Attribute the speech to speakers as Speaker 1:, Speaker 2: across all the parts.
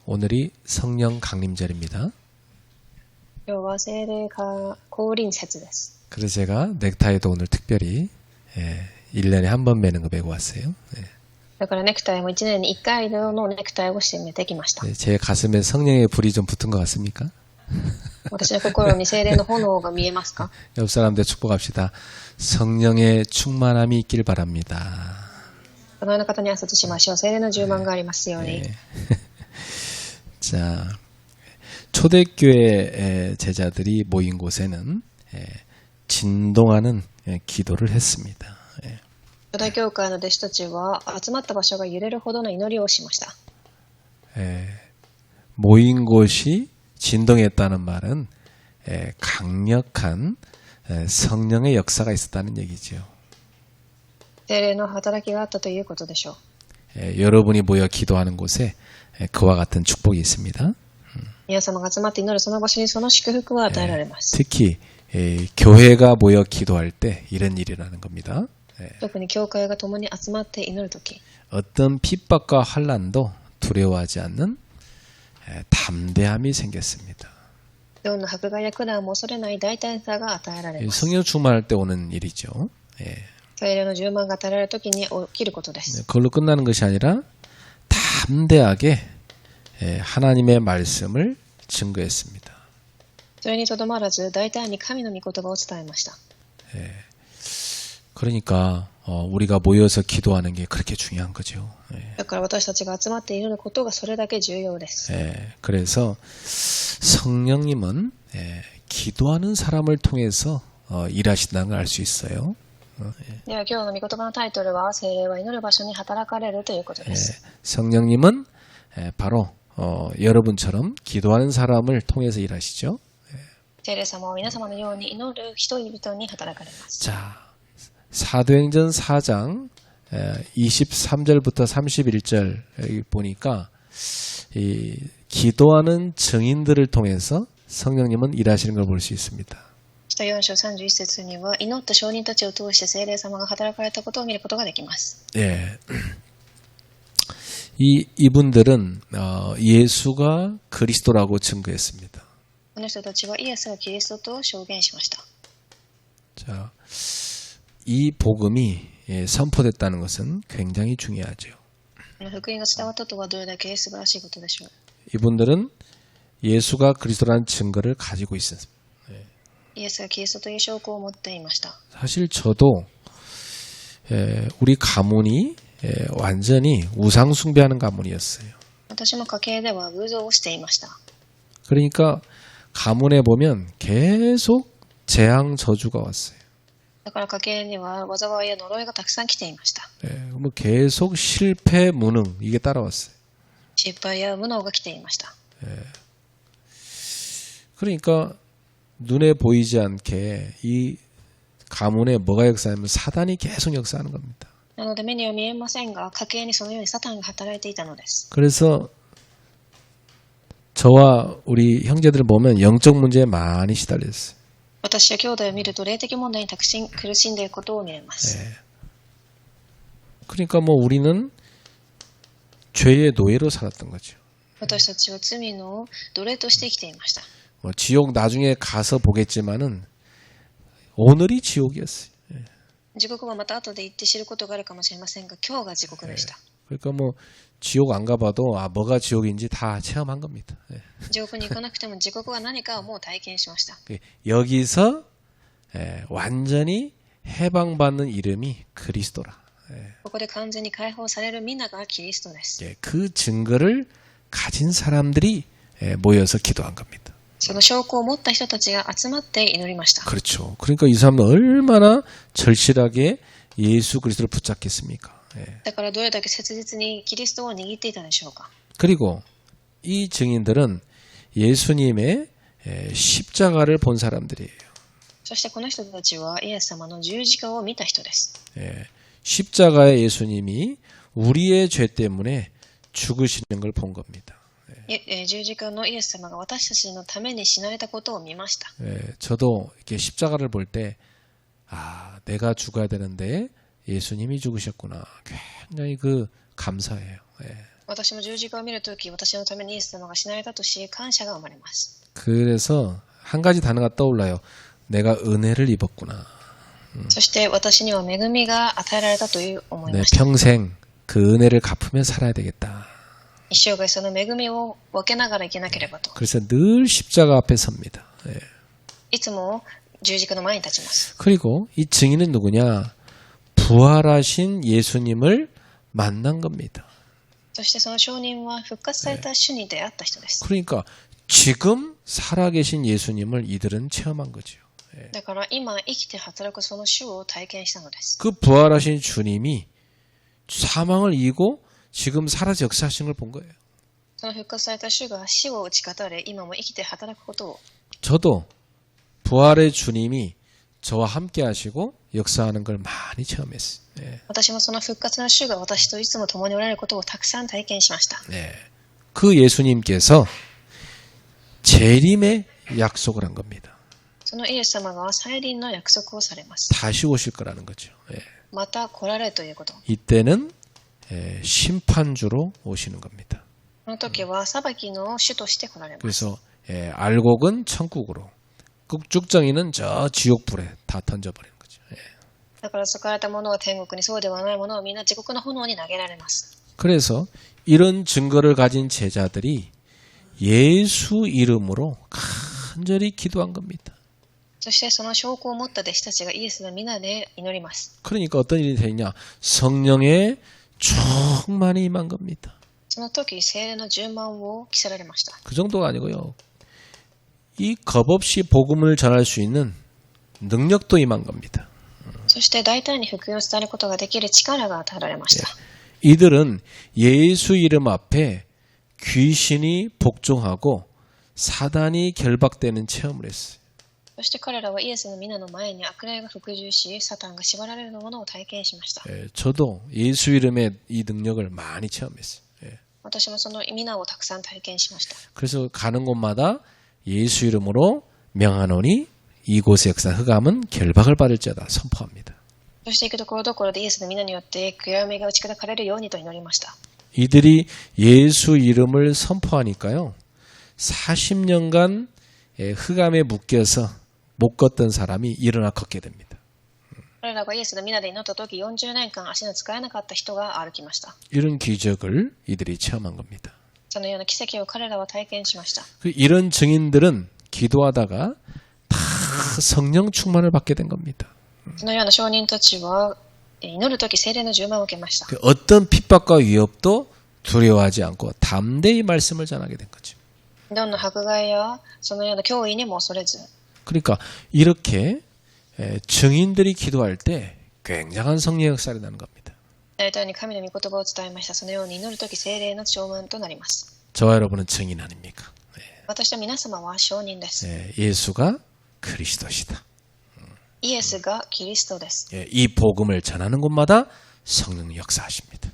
Speaker 1: 오늘이 성령 강림절입니다.
Speaker 2: 今日は聖霊が降臨節です。
Speaker 1: 그래서 제가 넥타이도 오늘 특별히 1년에 한 번 매는 거 메고 왔어요.
Speaker 2: だからネクタイも1年に1回のネクタイを締めてきました。
Speaker 1: 제 가슴에 성령의 불이 좀 붙은 것 같습니까?
Speaker 2: 私の心に聖霊の炎が見えますか？
Speaker 1: 옆 사람들 축복합시다. 성령의 충만함이 있길 바랍니다.
Speaker 2: 隣の方に挨拶しましょう。聖霊の充満がありますように。
Speaker 1: 자, 초대교회 제자들이 모인 곳에는 진동하는 기도를 했습니다.
Speaker 2: 初代教会の弟子たちは集まった場所が揺れるほどの祈りをしました。
Speaker 1: 모인 곳이 진동했다는 말은 강력한 성령의 역사가 있었다는 얘기죠.
Speaker 2: 聖霊の働きがあったということでしょう。
Speaker 1: 여러분이 모여 기도하는 곳에 그와 같은 축복이 있습니다.
Speaker 2: 皆様が集まって祈るその場所にその祝福は与えられます。
Speaker 1: 특히 교회가 모여 기도할 때 이런 일이 일어나는 겁니다.
Speaker 2: 特に教会が共に集まって祈るとき、
Speaker 1: 어떤 핍박과 환난도 두려워하지 않는 담대함이 생겼습니다.
Speaker 2: どんな迫害や苦難も恐れない大胆さが与えられます。
Speaker 1: 성령 충만할 때 오는 일이죠.
Speaker 2: 聖霊の充満が与えられるときに起きることです。
Speaker 1: 그걸로 끝나는 것이 아니라 담대하게 하나님의 말씀을 증거했습니다.
Speaker 2: それにとどまらず大胆に神の御言葉を伝えました。
Speaker 1: 그러니까 우리가 모여서 기도하는 게 그렇게 중요한 거죠.
Speaker 2: だから私たちが集まって祈ることがそれだけ重要です。
Speaker 1: 그래서 성령님은 기도하는 사람을 통해서 일하신다는 걸 알 수 있어요.
Speaker 2: では今日の御言葉のタイトルは聖霊は祈る場所に働かれるということです。
Speaker 1: 성령님은 바로 여러분처럼 기도하는 사람을 통해서 일하시죠.
Speaker 2: 聖霊様は皆様のように祈る人々に働かれます。
Speaker 1: 자, 사도행전 4장 23절부터 31절 여기 보니까 이 기도하는 증인들을 통해서 성령님은 일하시는 걸 볼 수 있습니다.
Speaker 2: 使徒4章31節には祈った証人たちを通して聖霊様が働かれたことを見ることができます。
Speaker 1: 이분들은 예수가 그리스도라고 증거했습니다.
Speaker 2: この人たちはイエスがキリストと証言しました。
Speaker 1: 자, 이 복음이 선포됐다는 것은 굉장히 중요하죠.
Speaker 2: この福音が伝わったとはどれだけ素晴らしいことでしょう。
Speaker 1: 이분들은 예수가 그리스도라는 증거를 가지고 있었습니다.
Speaker 2: イエスがキリストという証拠を持っていました。
Speaker 1: 사실 저도 우리 가문이 완전히 우상 숭배하는 가문이었어요.
Speaker 2: 私も家系では偶像をしていました。
Speaker 1: 그러니까 가문에 보면 계속 재앙 저주가 왔어요.
Speaker 2: だから家系には災いや呪いがたくさん来ていました。
Speaker 1: 뭐 계속 실패, 무능 이게 따라왔어요.
Speaker 2: 失敗や無能が来ていました。
Speaker 1: 그러니까 눈에 보이지 않게 이 가문에 뭐가 역사하면 사단이 계속 역사하는 겁니다.
Speaker 2: なので目には見えませんが、家系にそのようにサタンが働いていたのです。
Speaker 1: 그래서 저와 우리 형제들 보면 영적 문제에 많이 시달렸어요.
Speaker 2: 私や兄弟を見ると霊的問題に苦しんでいることを見えます。
Speaker 1: 그러니까 뭐 우리는 죄의 노예로 살았던 거죠.
Speaker 2: 私たちは罪の奴隷として生きていました。
Speaker 1: 뭐 지옥 나중에 가서 보겠지만은 오늘이 지옥이었어요.
Speaker 2: 地獄はまた後で行って知ることがあるかもしれませんが、今日が地獄でした。
Speaker 1: 그러니까 뭐 지옥 안 가봐도 뭐가 지옥인지 다 체험한 겁니다.
Speaker 2: 地獄に行かなくても地獄は何かをもう体験しました。
Speaker 1: 여기서 완전히 해방받는 이름이 그리스도라.
Speaker 2: ここで完全に解放される皆がキリストです。
Speaker 1: 그 증거를 가진 사람들이 모여서 기도한 겁니다.
Speaker 2: その証拠を持った人たちが集まって祈りました。
Speaker 1: 그렇죠. 그러니까 이 사람은 얼마나 절실하게 예수 그리스도를 붙잡겠습니까?
Speaker 2: だからどれだけ切実にキリストを握っていたでしょうか。
Speaker 1: 그리고 이 증인들은 예수님의 십자가를 본 사람들이에요.
Speaker 2: そしてこの人たちはイエス様の十字架を見た人です。
Speaker 1: 십자가의 예수님이 우리의 죄 때문에 죽으시는 걸 본 겁니다.
Speaker 2: 十字架のイエス様が私たちのために死なれたことを見ました。
Speaker 1: 저도 이렇게 십자가를 볼 때 내가 죽어야 되는데 예수님이 죽으셨구나. 굉장히 감사해요.
Speaker 2: 私も十字架を見るとき、私のためにイエス様が死なれたとし、感謝が生まれます。
Speaker 1: 그래서 한 가지 단어가 떠올라요. 내가 은혜를 입었구나.
Speaker 2: そして私には恵みが与えられたという思い
Speaker 1: 내
Speaker 2: ました。
Speaker 1: 평생 그 은혜를 갚으며 살아야 되겠다.
Speaker 2: 一生涯その恵みを分けながら生きなければと。
Speaker 1: 그래서 늘 십자가 앞에 섭니다.
Speaker 2: いつも十字架の前に立ちます。
Speaker 1: 그리고 이 증인은 누구냐? 부활하신 예수님을 만난 겁니다.
Speaker 2: そしてその証人は復活された主に出会った人です。
Speaker 1: 그러니까 지금 살아계신 예수님을 이들은 체험한 거죠.
Speaker 2: だから今生きて働くその主を体験したのです。
Speaker 1: 그 부활하신 주님이 사망을 이기고 지금 살아서 역사하신 걸 본 거예요.
Speaker 2: その復活された主が死を打ち勝たれ、今も生きて働くことを。
Speaker 1: 저도 부활의 주님이 저와 함께 하시고 역사하는 걸 많이 체험했어요.
Speaker 2: 私もその復活の主が私といつも共におられることをたくさん体験しました。
Speaker 1: 그 예수님께서 재림의 약속을 한 겁니다.
Speaker 2: そのイエス様が再臨の約束をされます。
Speaker 1: 다시 오실 거라는 거죠.
Speaker 2: また来られるということ。
Speaker 1: 이때는 심판주로 오시는 겁니다.
Speaker 2: この時は裁きの主として来られます。
Speaker 1: 그래서 알곡은 천국으로, 쭉정이는 저 지옥불에 다 던져버리는 거죠.
Speaker 2: だから救われた者は天国に、そうではない者はみんな地獄の炎に投げられます。
Speaker 1: 그래서 이런 증거를 가진 제자들이 예수 이름으로 간절히 기도한 겁니다.
Speaker 2: そしてその証拠を持った弟子たちがイエスの皆で祈ります。
Speaker 1: 그러니까 어떤 일이 되냐? 성령의 충만이 임한 겁니다.
Speaker 2: その時、聖霊の充満を着せられました。
Speaker 1: 그 정도가 아니고요. 이 겁없이 복음을 전할 수 있는 능력도 임한 겁니다.
Speaker 2: そして大胆に福音を伝えることができる力が与えられました。
Speaker 1: 이들은 예수 이름 앞에 귀신이 복종하고 사단이 결박되는 체험을 했어요.
Speaker 2: そして彼らはイエスの皆の前に悪霊が服従し、サタンが縛られるものを体験しました。
Speaker 1: 저도 예수 이름의 이 능력을 많이 체험했어요.
Speaker 2: 私もその皆をたくさん体験しました。
Speaker 1: 그래서 가는 곳마다 예수 이름으로 명하노니 이곳의 역사 흑암은 결박을 받을지어다 선포합니다.
Speaker 2: そして行くところどころでイエスの皆によって悔やみが打ち砕かれるようにと祈りました。
Speaker 1: 이들이 예수 이름을 선포하니까요. 40년간 흑암에 묶여서 못 걷던 사람이 일어나 걷게 됩니다.
Speaker 2: 彼らがイエスの皆で祈った時、40年間足の使えなかった人が歩きました。
Speaker 1: 이런 기적을 이들이 체험한 겁니다.
Speaker 2: そのような奇跡を彼らは体験しました。
Speaker 1: 이런 증인들은 기도하다가 다 성령 충만을 받게 된 겁니다.
Speaker 2: そのような証人たちは祈る時、聖霊の充満を受けました。
Speaker 1: 어떤 핍박과 위협도 두려워하지 않고 담대히 말씀을 전하게 된 거죠.
Speaker 2: どんな迫害やそのような脅威にも恐れず。
Speaker 1: 그러니까 이렇게 증인들이 기도할 때 굉장한 성령의 역사가 나는 겁니다.
Speaker 2: 大体に神の御言葉を伝えました。そのように祈る時、聖霊の充満となります。
Speaker 1: 저와 여러분은 증인 아닙니까?
Speaker 2: 私と皆様は証人です。
Speaker 1: 예수가 그리스도시다.
Speaker 2: イエスがキリストです。
Speaker 1: 이 복음을 전하는 곳마다 성령이 역사하십니다.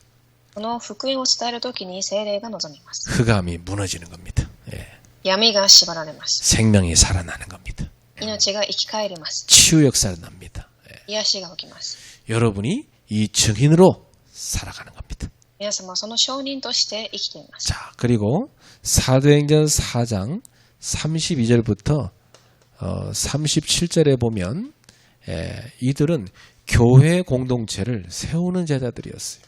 Speaker 2: この福音を伝える時に聖霊が望みます。
Speaker 1: 흑암이 무너지는 겁니다.
Speaker 2: 闇が縛られます。
Speaker 1: 생명이 살아나는 겁니다.
Speaker 2: 命が生き返ります。
Speaker 1: 치유 역사가 납니다.
Speaker 2: 癒しが起きます。
Speaker 1: 여러분이 이 증인으로 살아가는 겁니다.
Speaker 2: 皆様はその証人として生きています。
Speaker 1: 자, 그리고 사도행전 4장 32절부터 37절에 보면 이들은 교회 공동체를 세우는 제자들이었어요.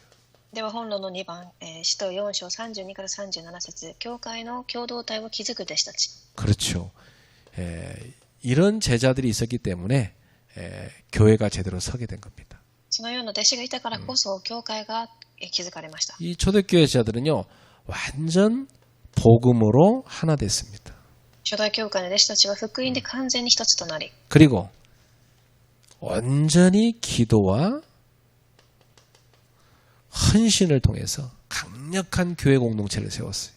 Speaker 2: では本論の2番、使徒4章32から37節、教会の共同体を築く弟子たち。
Speaker 1: 그렇죠. 이런 제자들이 있었기 때문에 교회가 제대로 서게 된 겁니다.
Speaker 2: そのような弟子がいたからこそ教会が築かれました。
Speaker 1: 이 초대교회 제자들은요, 완전 복음으로 하나 됐습니다.
Speaker 2: 初代教会の弟子たちは福音で完全に一つとなり、
Speaker 1: 그리고 온전히 기도와 헌신을 통해서 강력한 교회 공동체를 세웠어요.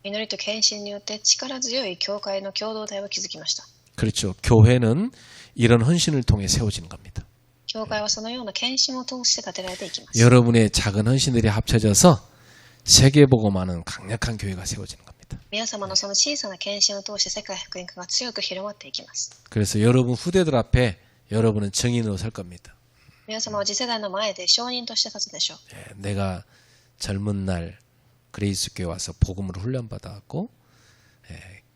Speaker 2: 祈りと献身によって力強い教会の共同体を築きました。
Speaker 1: 그렇죠. 교회는 이런 헌신을 통해 세워지는 겁니다.
Speaker 2: 教会はそのような献身を通して建てられていきます。
Speaker 1: 여러분의 작은 헌신들이 합쳐져서 세계복음하는 강력한 교회가 세워지는 겁니다.
Speaker 2: 皆様のその小さな献身を通して世界福音化が強く広まっていきます。
Speaker 1: 그래서 여러분 후대들 앞에 여러분은 증인으로 설 겁니다.
Speaker 2: 皆様は次世代の前で証人として立つでしょう。
Speaker 1: 내가 젊은 날 그레이스 교회 와서 복음을 훈련받아갖고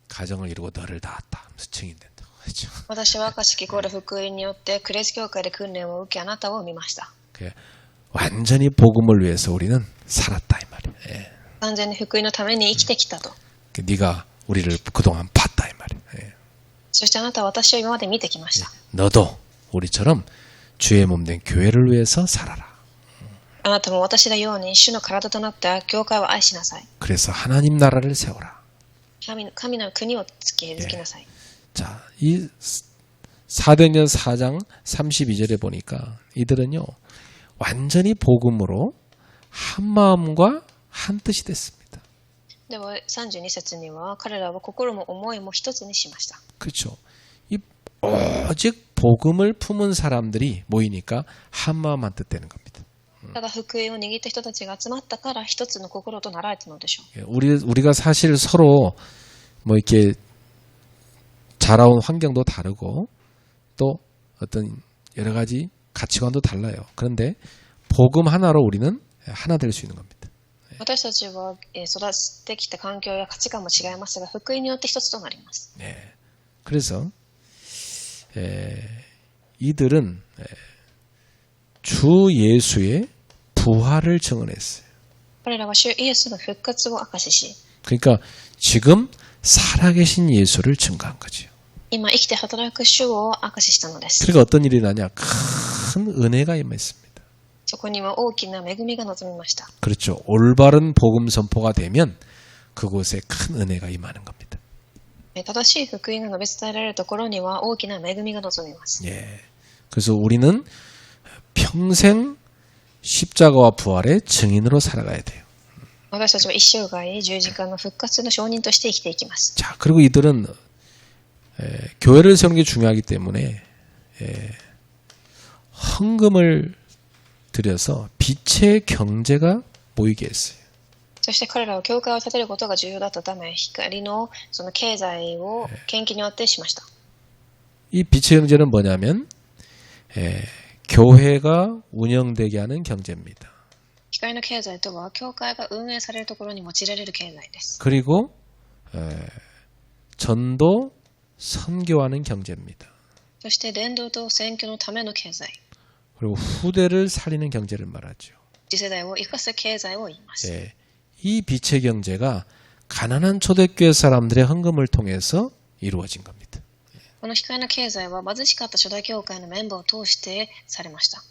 Speaker 1: 가정을 이루고 너를 낳았다 하면서 증인된다. 그렇죠.
Speaker 2: 私は証し聞こえる福音によってクレイス教会で訓練を受けあなたを産みました。
Speaker 1: 완전히 복음을 위해서 우리는 살았다 이 말이에요. 예.
Speaker 2: 完全に福音のために生きてきたと。
Speaker 1: 네가 우리를 그동안 봤다 이 말이에요. 예.
Speaker 2: そしてあなたは私を今まで見てきました。
Speaker 1: 너도 우리처럼 주의 몸된 교회를 위해서 살아라.
Speaker 2: あなたも私のように主の体となった教会を愛しなさい。
Speaker 1: 그래서 하나님 나라를 세워라.
Speaker 2: 神の国を築きなさい。
Speaker 1: 자, 이 사도행전 4장 32절에 보니까 이들은요 완전히 복음으로 한 마음과 한 뜻이 됐습니다.
Speaker 2: では32節には彼らは心も思いも一つにしました。
Speaker 1: 그렇죠. 이 오직 복음을 품은 사람들이 모이니까 한 마음 한 뜻 되는 겁니다.
Speaker 2: ただ福音を握った人たちが集まったから一つの心となられたのでしょう。
Speaker 1: 예, 우리가 사실 서로 뭐 이렇게 자라온 환경도 다르고 또 어떤 여러 가지 가치관도 달라요. 그런데 복음 하나로 우리는 하나 될 수 있는 겁니다.
Speaker 2: 私たちは育ってきた環境や価値観も違いますが、福音によって一つとなります。
Speaker 1: 네. 그래서 이들은 주 예수의 부활을 증언했어요.
Speaker 2: 彼らは主イエスの復活を証しし、
Speaker 1: 그러니까 지금 살아계신 예수를 증거한 거죠.
Speaker 2: 今生きて働く主を証ししたのです。
Speaker 1: 그러니까 어떤 일이 나냐? 큰 은혜가 임했습니다.
Speaker 2: そこには大きな恵みが望みました。
Speaker 1: 그렇죠. 올바른 복음 선포가 되면 그곳에 큰 은혜가 임하는 겁니다.
Speaker 2: 正しい福音が述べ伝えられるところには大きな恵みが望みます。
Speaker 1: 예. 그래서 우리는 평생 십자가와 부활의 증인으로 살아가야 돼요.
Speaker 2: 私たちは一生涯十字架の復活の証人として生きていきます。
Speaker 1: 자, 그리고 이들은 교회를 세우는 게 중요하기 때문에 헌금을 들여서 빛의 경제가 모이게 했어요.
Speaker 2: そして彼らは教会を建てることが重要だったため、光のその経済を献金によってしました。
Speaker 1: 이 빛의 경제는 뭐냐면 교회가 운영되게 하는 경제입니다.
Speaker 2: 光の経済とは、教会が運営されるところに用いられる経済です。
Speaker 1: 그리고 전도 선교하는 경제입니다.
Speaker 2: そして伝道と選挙のための経済、
Speaker 1: 그리고 후대를 살리는 경제를 말하죠.
Speaker 2: 次世代を生かす経済を言います。
Speaker 1: 예, 이 빛의 경제가 가난한 초대교회 사람들의 헌금을 통해서 이루어진 겁니다.
Speaker 2: この光の経済は貧しかった初代教会のメンバーを通してされました。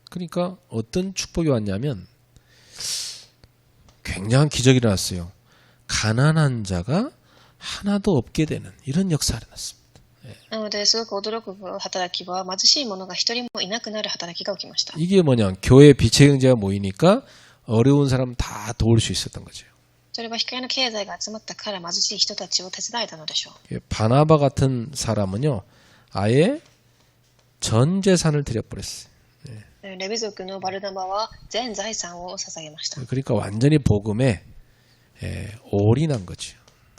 Speaker 1: 그러니까 어떤 축복이 왔냐면 굉장한 기적이 일어났어요. 가난한 자가 하나도 없게 되는 이런 역사가 일어났습니다.
Speaker 2: なので、すごく驚く働きは、貧しい者が一人もいなくなる働きが起きました。
Speaker 1: 이게 뭐냐? 교회 빛의 경제가 모이니까 어려운 사람 다 도울 수 있었던 거죠.
Speaker 2: それは光の経済が集まったから貧しい人たちを手伝えたのでしょう。
Speaker 1: 바나바 같은 사람은요, 아예 전 재산을 드려버렸어요.
Speaker 2: レビ族のバルナバは全財産を捧げました。
Speaker 1: 그러니까 완전히 복음에 올인한 거죠.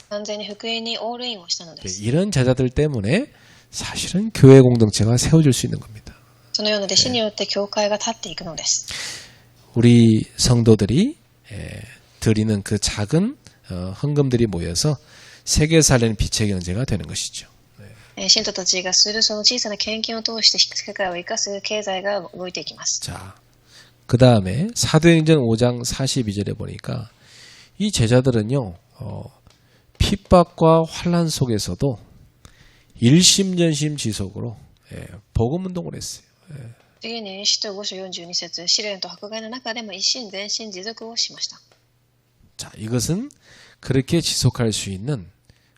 Speaker 2: 完全に福音にオールインをしたのです。
Speaker 1: 이런 제자들 때문에 사실은 교회 공동체가 세워질 수 있는 겁니다.
Speaker 2: そのような弟子によって教会が立っていくのです。
Speaker 1: 우리 성도들이 드리는 그 작은 헌금들이 모여서 세계 살리는 빛의 경제가 되는 것이죠.
Speaker 2: 信徒たちがするその小さな献金を通して世界を生かす経済が動いていきます。
Speaker 1: 자, 그 다음에 사도행전 5장 42절에 보니까 이 제자들은요, 핍박과 환란 속에서도 일심전심 지속으로 복음 운동을 했어요.
Speaker 2: 次に使徒5章42節、試練と迫害の中でも一心前進持続をしました。
Speaker 1: 자, 이것은 그렇게 지속할 수 있는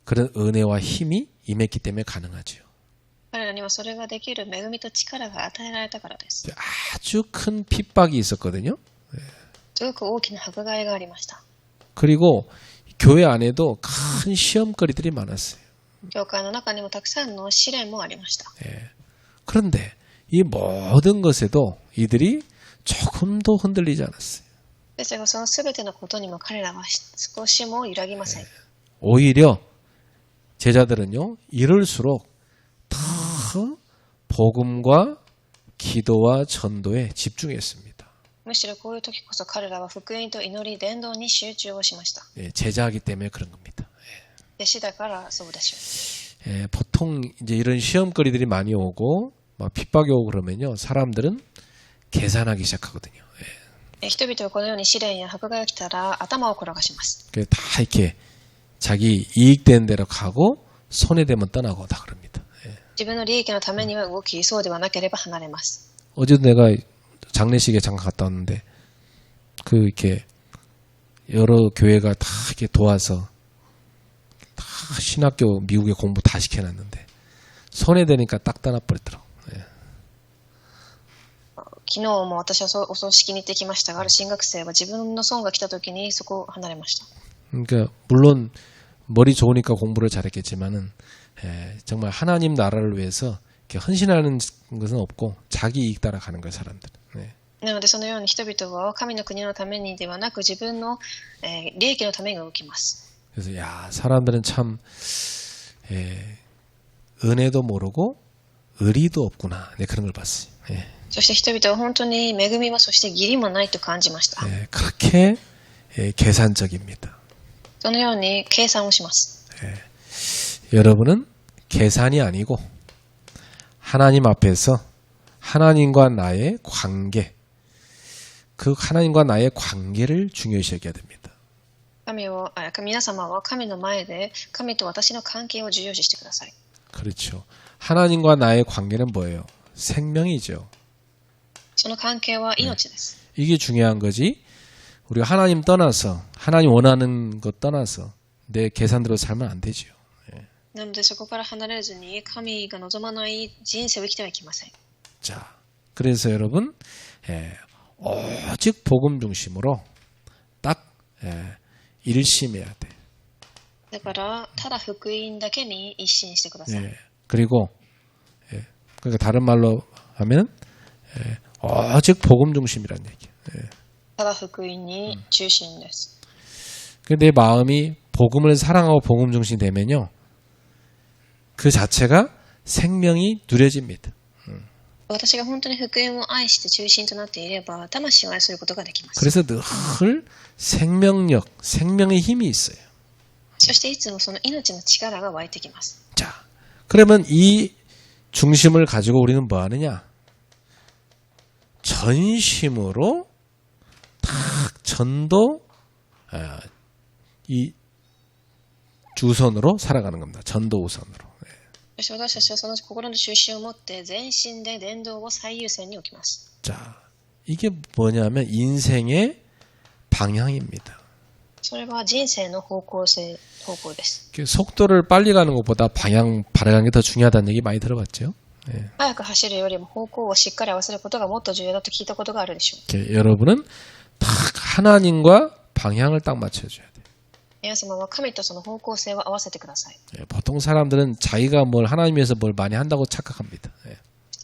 Speaker 1: 그런 은혜와 힘이 임했기 때문에 가능하죠.
Speaker 2: 彼らにはそれができる恵みと力が与えられたからです。
Speaker 1: 아주 큰 핍박이 있었거든요.
Speaker 2: すごく大きな迫害がありました。
Speaker 1: 그리고 교회 안에도 큰 시험거리들이 많았어요.
Speaker 2: 教会の中にもたくさんの試練もありました。
Speaker 1: 그런데 이 모든 것에도 이들이 조금도 흔들리지 않았어요.
Speaker 2: ですがその全てのことにも彼らは少しも揺らぎません。
Speaker 1: 오히려 제자들은요, 이럴수록 더 복음과 기도와 전도에 집중했습니다.
Speaker 2: むしろこういう時こそ彼らは福音と祈り、伝道に集中をしました。
Speaker 1: 예, 제자이기 때문에 그런 겁니다.
Speaker 2: 弟子だからそうでしょう。
Speaker 1: 예, 보통 이제 이런 시험거리들이 많이 오고 막 핍박이 오고 그러면요, 사람들은 계산하기 시작하거든요.
Speaker 2: 人々はこのように試練や迫害が来たら頭を転がします。
Speaker 1: 예, 다 이렇게 자기 이익되는 대로 가고 손해되면 떠나고 다 그럽니다. 예.
Speaker 2: 自分の利益のためには動き、そうではなければ離れます。
Speaker 1: 어제도 내가 장례식에 잠깐 갔다 왔는데 그 이렇게 여러 교회가 다 이렇게 도와서 다 신학교 미국에 공부 다 시켜놨는데 손해되니까 딱 떠나버리더라고. 예.
Speaker 2: 昨日も私はお葬式に行ってきましたが、ある進学生は自分の損が来た時にそこを離れました。
Speaker 1: 그러니까 물론 머리 좋으니까 공부를 잘했겠지만은 정말 하나님 나라를 위해서 이렇게 헌신하는 것은 없고 자기 이익 따라 가는 거예요, 사람들. 네.
Speaker 2: なのでそのように人々は神の国のためにではなく自分の、利益のために動きます。
Speaker 1: 그래서 야, 사람들은 참 은혜도 모르고 의리도 없구나. 네, 그런 걸 봤어요. 예.
Speaker 2: そして人々は本当に恵みもそして義理もないと感じました。
Speaker 1: 그렇게 계산적입니다.
Speaker 2: そのように計算をします。
Speaker 1: 여러분은 계산이 아니고 하나님 앞에서 하나님과 나의 관계, 그 하나님과 나의 관계를 중요시 여겨야 됩니다.
Speaker 2: 皆様は神の前で神と私の関係を重要視してください。
Speaker 1: 그렇죠. 하나님과 나의 관계는 뭐예요? 생명이죠.
Speaker 2: その関係は命です。
Speaker 1: 이게 중요한 거지. 우리가 하나님 떠나서 하나님 원하는 것 떠나서 내 계산대로 살면 안 되죠.
Speaker 2: なのでそこから離れずに神が望まない人生を生きてはいけません。
Speaker 1: 자, 그래서 여러분 오직 복음 중심으로 딱 일심해야 돼.
Speaker 2: だからただ福音だけに一心してください。
Speaker 1: 그리고 그러니까 다른 말로 하면 오직 복음 중심이라는 얘기예요.
Speaker 2: ただ福音に中心です。
Speaker 1: 근데 내 마음이 복음을 사랑하고 복음 중심이 되면요, 그 자체가 생명이 누려집니다.
Speaker 2: 私が本当に福音を愛して中心となっていれば魂を愛することができます。
Speaker 1: 그래서 늘 생명력, 생명의 힘이 있어요.
Speaker 2: そしていつもその命の力が湧いてきます。
Speaker 1: 자, 그러면 이 중심을 가지고 우리는 뭐 하느냐? 전심으로 딱 전도 이 우선으로 살아가는 겁니다. 전도 우선으로.
Speaker 2: そして私たちはその心の中心を持って全身で伝道を最優先に置きます。
Speaker 1: 자, 이게 뭐냐면 인생의 방향입니다.
Speaker 2: それは人生の方向です。
Speaker 1: 속도를 빨리 가는 것보다 방향 바라가는 게 더 중요하다는 얘기 많이 들어봤죠? 예.
Speaker 2: 早く走るよりも方向をしっかり合わせることがもっと重要だと聞いたことがあるでしょう。
Speaker 1: 여러분은 딱 하나님과 방향을 딱 맞춰줘야 돼요.
Speaker 2: 皆様は神とその方向性を合わせてください。
Speaker 1: 보통 사람들은 자기가 뭘 하나님 위해서 뭘 많이 한다고 착각합니다.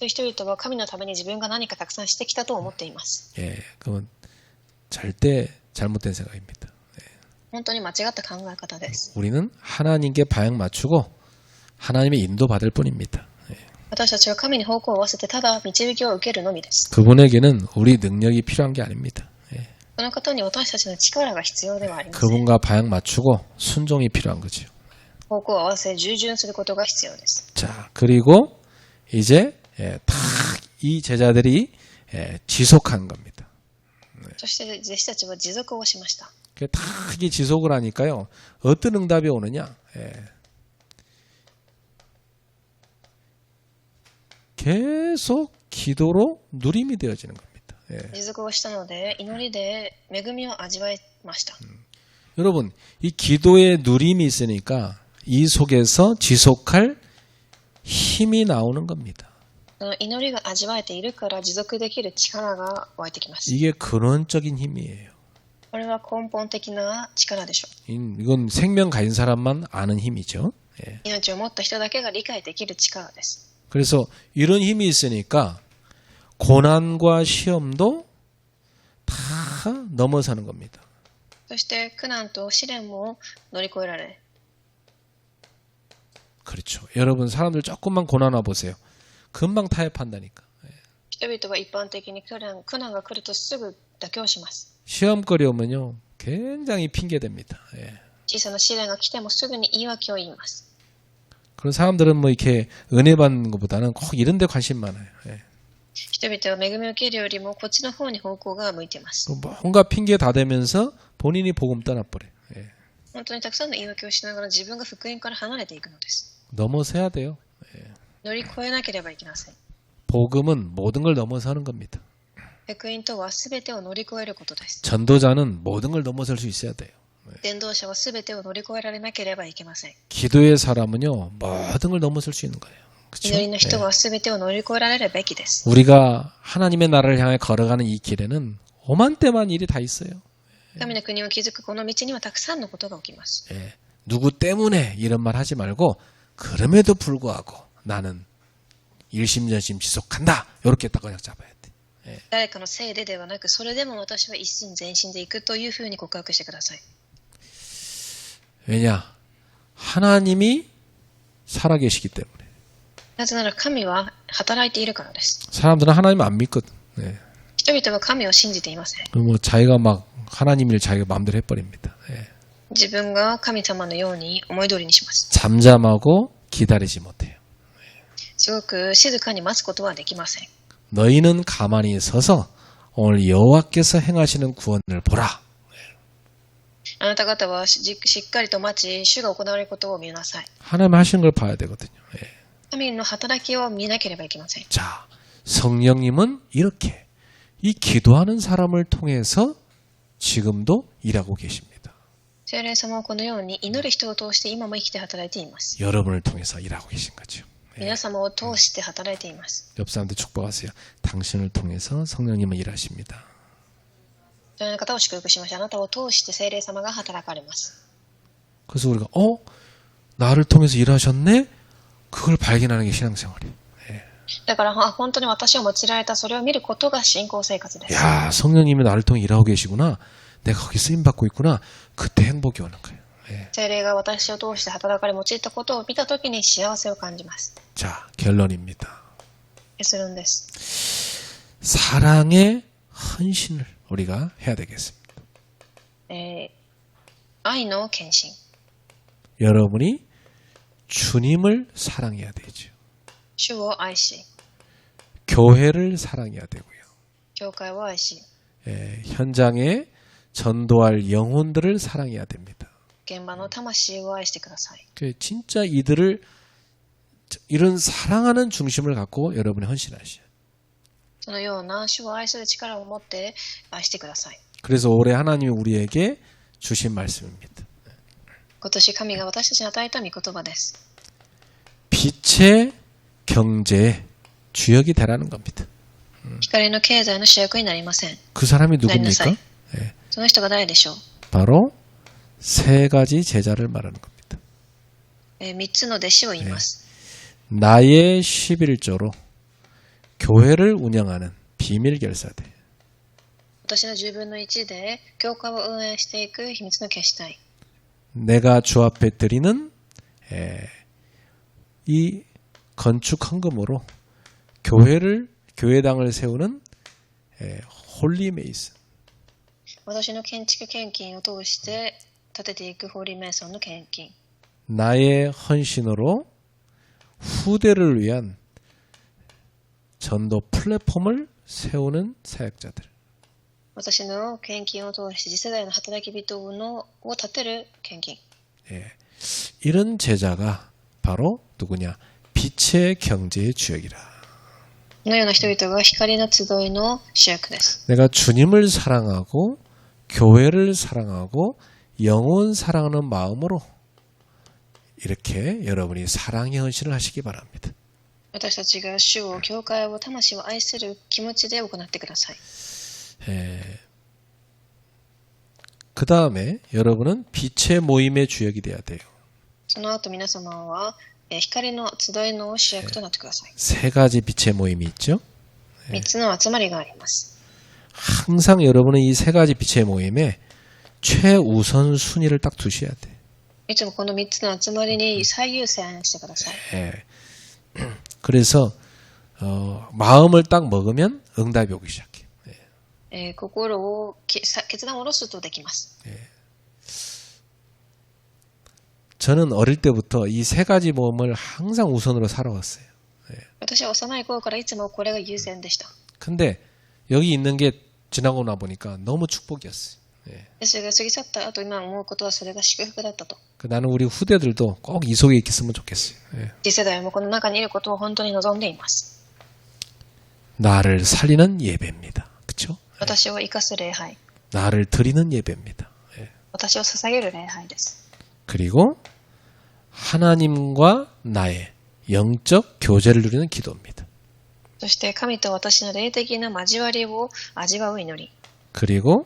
Speaker 2: 人々は神のために自分が何かたくさんしてきたと思っています。
Speaker 1: 그건 절대 잘못된 생각입니다.
Speaker 2: 本当に間違った考え方です。
Speaker 1: 우리는 하나님께 방향 맞추고 하나님의 인도 받을 뿐입니다.
Speaker 2: 私たちは神に方向を合わせてただ導きを受けるのみです。
Speaker 1: 그분에게는 우리 능력이 필요한 게 아닙니다.
Speaker 2: その方に私たちの力が必要ではありません。
Speaker 1: 그분과 방향 맞추고 순종이 필요한 거죠.
Speaker 2: 方向を合わせ従順することが必要です。
Speaker 1: 자, 그리고 이제 딱 이 제자들이 지속한 겁니다.
Speaker 2: そして弟子たちは持続をしました。
Speaker 1: 딱 이게 지속을 하니까요, 어떤 응답이 오느냐? 계속 기도로 누림이 되어지는 겁니다.
Speaker 2: 持続をしたので祈りで恵みを味わいました。
Speaker 1: 여러분, 이 기도에 누림이 있으니까 이 속에서 지속할 힘이 나오는 겁니다.
Speaker 2: 祈りが味わえているから持続できる力が湧いてきます。
Speaker 1: 이게 근원적인 힘이에요.
Speaker 2: これは根本的な力でしょう。
Speaker 1: 이건 생명 가진 사람만 아는 힘이죠.
Speaker 2: 命を持った人だけが理解できる力です。
Speaker 1: 그래서 이런 힘이 있으니까 고난과 시험도 다 넘어서는 겁니다.
Speaker 2: そして苦難と試練も乗り越えられ。
Speaker 1: 그렇죠. 여러분, 사람들 조금만 고난 와 보세요. 금방 타협한다니까.
Speaker 2: 人々は一般的に苦難が来るとすぐ妥協します。
Speaker 1: 시험거리 오면요. 굉장히 핑계댑니다. 예.
Speaker 2: 小さな試練が来てもすぐに言い訳を言います。
Speaker 1: 그런 사람들은 뭐 이렇게 은혜 받는 것보다는 꼭 이런 데 관심 많아요. 예.
Speaker 2: 人々は恵みを受けるよりもこっちの方に方向が向いています。
Speaker 1: 뭔가 핑계 다 대면서 본인이 복음 떠나버려요. 예.
Speaker 2: 本当にたくさんの言い訳をしながら自分が福音から離れていくのです。
Speaker 1: 넘어서야 돼요. 예.
Speaker 2: 乗り越えなければいけません。
Speaker 1: 복음은 모든 걸 넘어서는 겁니다.
Speaker 2: 福音とは全てを乗り越えることです。
Speaker 1: 전도자는 모든 걸 넘어설 수 있어야 돼요.
Speaker 2: 伝道者は全てを乗り越えられなければいけません。
Speaker 1: 기도의 사람은요. 모든 걸 넘어설 수 있는 거예요. 그쵸?
Speaker 2: 祈りの人
Speaker 1: 예.
Speaker 2: は全てを乗り越えられるべきです。
Speaker 1: 우리가 하나님의 나라를 향해 걸어가는 이 길에는 오만때만 일이 다 있어요.
Speaker 2: 神の国を築くこの道にはたくさんのことが起きます。
Speaker 1: 예. 누구 때문에 이런 말 하지 말고 그럼에도 불구하고 나는 일심전심 지속한다. 이렇게 딱 그냥 잡아야 돼.
Speaker 2: 誰かのせいでではなく、それでも私は一心前進でいくというふうに告白してください。
Speaker 1: 왜냐? 하나님이 살아계시기 때문에.
Speaker 2: なぜなら神は働いているからです。
Speaker 1: 사람들은 하나님 안 믿거든. 예.
Speaker 2: 人々は神を信じていません。
Speaker 1: 뭐 자기가 막 하나님 일 자기가 마음대로 해버립니다. 예.
Speaker 2: 自分が神様のように思い通りにします。
Speaker 1: 잠잠하고 기다리지 못해요.
Speaker 2: すごく静かに待つことはできません。
Speaker 1: 너희는 가만히 서서 오늘 여호와께서 행하시는 구원을 보라.
Speaker 2: あなた方はしっかりと待ち、主が行われることを見なさい。
Speaker 1: 하나님 하시는 걸 봐야 되거든요. 예.
Speaker 2: 神の働きを見なければいけません。
Speaker 1: 자, 성령님은 이렇게 이 기도하는 사람을 통해서 지금도 일하고 계십니다.
Speaker 2: 聖霊様はこのように祈る人を通して今も生きて働いています。
Speaker 1: 여러분을 통해서 일하고 계신 거죠.
Speaker 2: 皆様を通して働いています。
Speaker 1: 옆 사람들 축복하세요. 당신을 통해서 성령님은 일하십니다.
Speaker 2: その方を祝福しましょう。あなたを通して聖霊様が働かれます。
Speaker 1: 그래서 우리가 나를 통해서 일하셨네? 그걸 발견하는 게 신앙생활이에요.
Speaker 2: だから本当に私を用いられた、それを見ることが信仰生活です。
Speaker 1: 야, 성령님이 나를 통해 일하고 계시구나. 내가 거기 쓰임 받고 있구나. 그때 행복이 오는 거예요. 예.
Speaker 2: 聖霊が私を通して働かれ用いたことを見たときに幸せを感じます。
Speaker 1: 자, 결론입니다.
Speaker 2: 結論です。
Speaker 1: 사랑의 헌신을 우리가 해야 되겠습니다.
Speaker 2: 愛の献身。
Speaker 1: 여러분이 주님을 사랑해야 되죠.
Speaker 2: 主を愛し、
Speaker 1: 교회를 사랑해야 되고요.
Speaker 2: 教会を愛し、
Speaker 1: 현장에 전도할 영혼들을 사랑해야 됩니다.
Speaker 2: 現場の魂を愛してください。
Speaker 1: 진짜 이런 사랑하는 중심을 갖고 여러분이 헌신하셔요.
Speaker 2: そのような主を愛する力を持って愛してください。
Speaker 1: 그래서 올해 하나님이 우리에게 주신 말씀입니다.
Speaker 2: 今年神が私たちに与えた御言葉です。
Speaker 1: 빛의 경제의 주역이 되라는 겁니다.
Speaker 2: 光の経済の主役になりません。
Speaker 1: 그 사람이
Speaker 2: なりなさ
Speaker 1: 누굽니까?
Speaker 2: い。その人が誰でしょう。
Speaker 1: 바로 세 가지 제자를 말하는 겁니다.
Speaker 2: 3つの弟子を言います。
Speaker 1: 나의 11조로 교회를 운영하는 비밀 결사대.
Speaker 2: 私の10分の1で教会を運営していく秘密の決死体。
Speaker 1: 내가 주 앞에 드리는 이 건축 헌금으로 교회당을 세우는 홀리 메이슨.
Speaker 2: 私の建築献金を通して建てていくホーリーメイソンの献金。
Speaker 1: 나의 헌신으로 후대를 위한 전도 플랫폼을 세우는 사역자들.
Speaker 2: 私の献金を通して次世代の働き人を立てる献金。
Speaker 1: 이런 제자가 바로 누구냐? 빛의 경제의 주역이라.
Speaker 2: このような人々が光の集いの主役です。
Speaker 1: 내가 주님을 사랑하고 교회를 사랑하고 영혼 사랑하는 마음으로 이렇게 여러분이 사랑의 헌신을 하시기 바랍니다.
Speaker 2: 私たちが主を、教会を、魂を愛する気持ちで行ってください。
Speaker 1: 그 다음에 여러분은 빛의 모임의 주역이 돼야 돼요.
Speaker 2: その後皆様は光の集いの主役となってください。
Speaker 1: 세 가지 빛의 모임이 있죠.
Speaker 2: 3つの集まりがあります。
Speaker 1: 항상 여러분은 이 세 가지 빛의 모임에 최우선 순위를 딱 두셔야 돼.
Speaker 2: いつもこの3つの集まりに最優先してください。
Speaker 1: 그래서 마음을 딱 먹으면 응답이 오기 시작해.
Speaker 2: 心を決断を下ろすとできます。
Speaker 1: 저는 어릴 때부터 이 세 가지 모험을 항상 우선으로 살아왔어요.
Speaker 2: 私は幼い頃からいつもこれが優先でした。
Speaker 1: 근데 여기 있는 게 지나고 나 보니까 너무 축복이었어요.
Speaker 2: ですが過ぎ去った後今思うことはそれが祝福だったと。
Speaker 1: 나는 우리 후대들도 꼭 이 속에 있겠으면 좋겠어요.
Speaker 2: 次世代もこの中にいることを本当に望んでいます。
Speaker 1: 나를 살리는 예배입니다. 그렇죠?
Speaker 2: 私を生かす礼拝、
Speaker 1: 나를 드리는 예배입니다.
Speaker 2: 私を捧げる礼拝です。
Speaker 1: 그리고 하나님과 나의 영적 교제를 누리는 기도입니다.
Speaker 2: そして神と私の霊的な交わりを味わう祈り。
Speaker 1: 그리고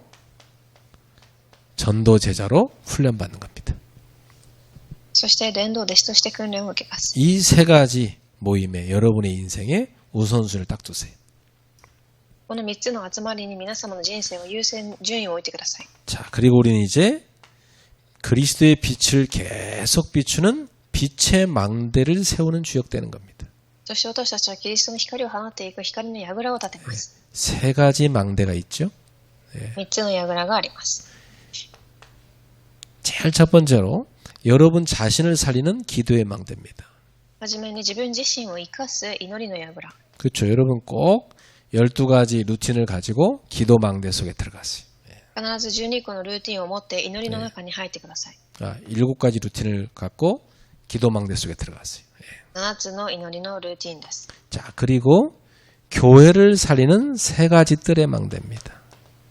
Speaker 1: 전도 제자로 훈련받는 겁니다.
Speaker 2: そして伝道弟子として訓練を受けます。
Speaker 1: 이 세 가지 모임에 여러분의 인생에 우선순위를 딱 두세요.
Speaker 2: この3つの集まりに皆様の人生を優先順位を置いてください。
Speaker 1: 자, 그리고 우리는 이제 그리스도의 빛을 계속 비추는 빛의 망대를 세우는 주역되는 겁니다.
Speaker 2: そして私たちはキリストの光を放っていく光の櫓を立てます。
Speaker 1: 세 가지 망대가 있죠.
Speaker 2: 3つの櫓があります。
Speaker 1: 제일 첫 번째로 여러분 자신을 살리는 기도의 망대입니다.
Speaker 2: はじめに自分自身を生かす祈りの櫓。
Speaker 1: 그렇죠. 여러분 꼭 12가지 루틴을 가지고 기도 망대 속에 들어가세요.
Speaker 2: 必ず12個のルーティンを持って祈りの中に入ってください。
Speaker 1: 7가지 루틴을 갖고 기도 망대 속에 들어가세요.
Speaker 2: 7つの祈りのルーティンです。
Speaker 1: 자, 그리고 교회를 살리는 3가지 뜰의 망대입니다.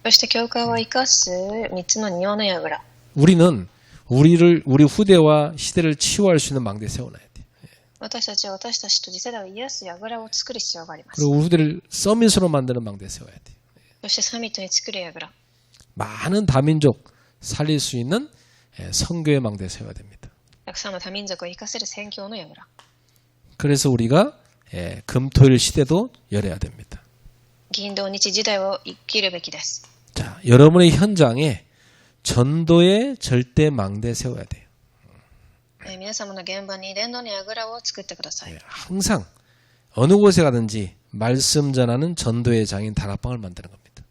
Speaker 2: そして教会を生かす3つの庭の櫓。
Speaker 1: 우리는 우리 후대와 시대를 치유할 수 있는 망대 세워놔야 돼.
Speaker 2: 私たちは私たちと次世代を癒す櫓を作る必要があります。
Speaker 1: 그리고 우리 후대를 서밋으로 만드는 망대 세워야 돼.
Speaker 2: そしてサミットに作る櫓。
Speaker 1: 많은 다민족 살릴 수 있는 선교의 망대 세워야 됩니다.
Speaker 2: たくさんの多民族を生かせる宣教の櫓。
Speaker 1: 그래서 우리가 금토일 시대도 열어야 됩니다.
Speaker 2: 銀土日時代を生きるべきです。
Speaker 1: 자, 여러분의 현장에 전도의 절대 망대 세워야 돼요.
Speaker 2: 皆様の現場に伝道の櫓を作ってください。
Speaker 1: 항상 어느 곳에 가든지 말씀 전하는 전도의 장인 다락방을 만드는 겁니다.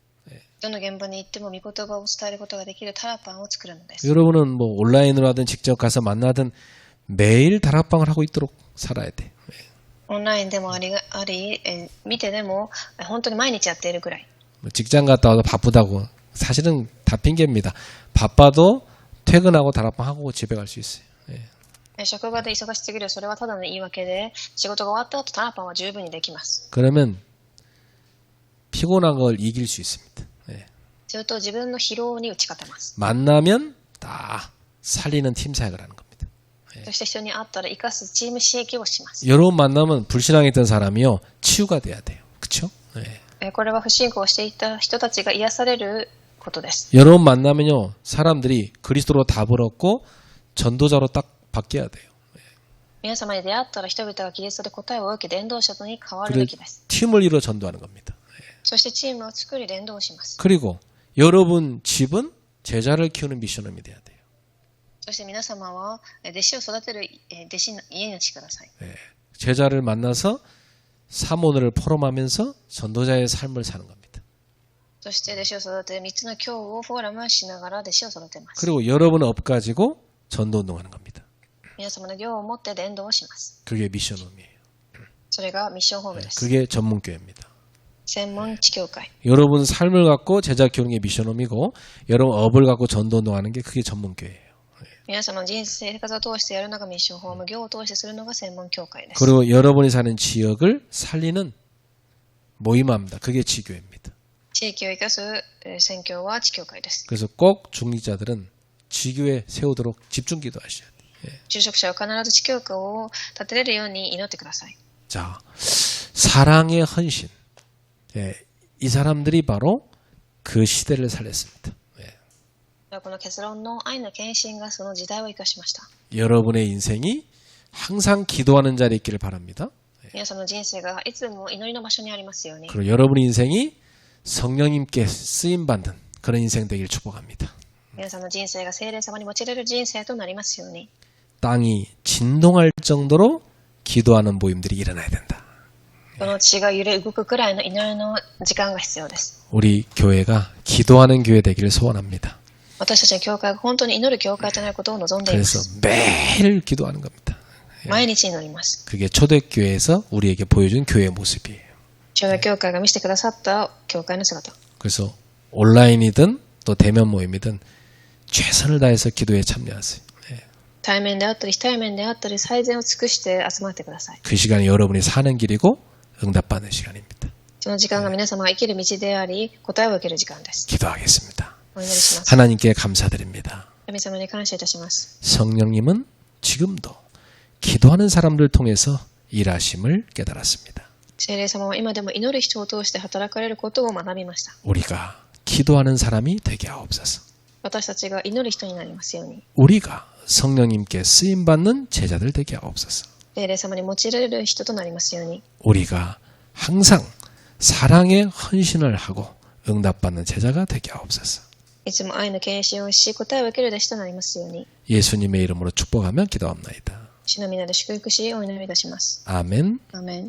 Speaker 2: どの現場に行っても御言葉を伝えることができるタラパンを作るのです。
Speaker 1: 여러분은 뭐 온라인으로 하든 직접 가서 만나든 매일 다락방을 하고 있도록 살아야 돼.
Speaker 2: オンラインでもあり、見てでも本当に毎日やっているぐらい。
Speaker 1: 직장 갔다 와도 바쁘다고 사실은 다 핑계입니다. 바빠도 퇴근하고 다락방 하고 집에 갈 수 있어요.
Speaker 2: 職場で忙しすぎる、それはただの言い訳で、仕事が終わった後タラパンは十分にできます。
Speaker 1: 그러면 피곤한 걸 이길 수 있습니다.
Speaker 2: すると自分の疲労に打ち勝てます。
Speaker 1: 만나면 다 살리는 팀 사역을 하는 겁니다.
Speaker 2: そして人に会ったら生かすチーム刺激をします。
Speaker 1: 여러분 만나면 불신앙했던 사람이요 치유가 돼야 돼요. 그렇죠?
Speaker 2: これは不信仰していた人たちが癒されることです。
Speaker 1: 여러분 만나면요 사람들이 그리스도로 답을 얻고 전도자로 딱 바뀌어야 돼요.
Speaker 2: 皆様に出会ったら人々がキリストで答えを受け伝道者とに変わるべきです。
Speaker 1: 팀을 이루어 전도하는 겁니다.
Speaker 2: そしてチームを作り伝道をします。
Speaker 1: 그리고 여러분 집은 제자를 키우는 미션홈이 돼야 돼요.
Speaker 2: そして皆様は弟子を育てる弟子の家にしてください。
Speaker 1: 제자를 만나서 사모를 포럼하면서 전도자의 삶을 사는 겁니다.
Speaker 2: そして弟子を育て3つの教をフォーラムしながら弟子を育てます。
Speaker 1: 그리고 여러분의 업 가지고 전도운동하는 겁니다.
Speaker 2: 皆様の業を持って伝道をします。
Speaker 1: 그게 미션홈이에요.
Speaker 2: それがミッションホームです。
Speaker 1: 그게 전문교회입니다.
Speaker 2: 専門地教会。
Speaker 1: 여러분 삶을 갖고 제자 키우는 게 미션홈이고 여러분 업을 갖고 전도운동하는 게 그게 전문교회예요.
Speaker 2: 皆様の人生生活を通してやるのがミッションホーム、業を通してするのが専門教会です。
Speaker 1: 그리고 여러분이 사는 지역을 살리는 모임합니다. 그게 지교회입니다.
Speaker 2: 地域を生かす宣教は地教会です。
Speaker 1: 그래서 꼭 중직자들은 지교회 세우도록 집중 기도하셔야 돼요.
Speaker 2: 住職者は必ず地教会を立てれるように祈ってください。
Speaker 1: 자, 사랑의 헌신. 이 사람들이 바로 그 시대를 살렸습니다.
Speaker 2: この結論の愛の献身がその時代を生かしました。
Speaker 1: 여러분의 인생이 항상 기도하는 자리에 있기를 바랍니다.
Speaker 2: 皆さんの人生がいつも祈りの場所にありますように。
Speaker 1: 그리고 여러분의 인생이 성령님께 쓰임받는 그런 인생 되기를 축복합니다.
Speaker 2: 皆さんの人生が聖霊様に用いられる人生となりますように。
Speaker 1: 땅이 진동할 정도로 기도하는 모임들이 일어나야 된다.
Speaker 2: この血が揺れ動くくらいの祈りの時間が必要です。
Speaker 1: 우리 교회가 기도하는 교회 되기를 소원합니다.
Speaker 2: 私たちの教会が本当に祈る教会となることを望んでいま
Speaker 1: 그래서
Speaker 2: す。
Speaker 1: 매일 기도하는 겁니다.
Speaker 2: 毎日祈ります。
Speaker 1: 그게 초대교회에서 우리에게 보여준 교회의 모습이에요.
Speaker 2: 昭和教会が見せてくださった教会の姿。
Speaker 1: 그래서 온라인이든 또 대면 모임이든 최선을 다해서 기도에 참여하세요.
Speaker 2: 対面であったり非対面であったり最善を尽くして集まってください。
Speaker 1: 그 시간이 여러분이 사는 길이고 응답받는 시간입니다.
Speaker 2: その時間が皆様が生きる道であり、答えを受ける時間です。
Speaker 1: 기도하겠습니다.
Speaker 2: お祈りします。
Speaker 1: 하나님께 감사드립니다.
Speaker 2: 神様に感謝いたします。
Speaker 1: 성령님은 지금도 기도하는 사람들 통해서 일하심을 깨달았습니다.
Speaker 2: 聖霊様は今でも祈る人を通して働かれることを学びました。
Speaker 1: 우리가 기도하는 사람이 되게 하옵소서.
Speaker 2: 私たちが祈る人になりますように。
Speaker 1: 우리가 성령님께 쓰임받는 제자들 되게 하옵소서.
Speaker 2: 聖霊様に用いられる人となりますように。
Speaker 1: 우리가 항상 사랑에 헌신을 하고 응답받는 제자가 되게 하옵소서.
Speaker 2: いつも愛の献身をし、答えを受ける弟子となりますように。
Speaker 1: 예수님의 이름으로 축복하며 기도합나이다.
Speaker 2: 主の皆で祝福し、お祈りいたします。
Speaker 1: 아멘.
Speaker 2: アーメン。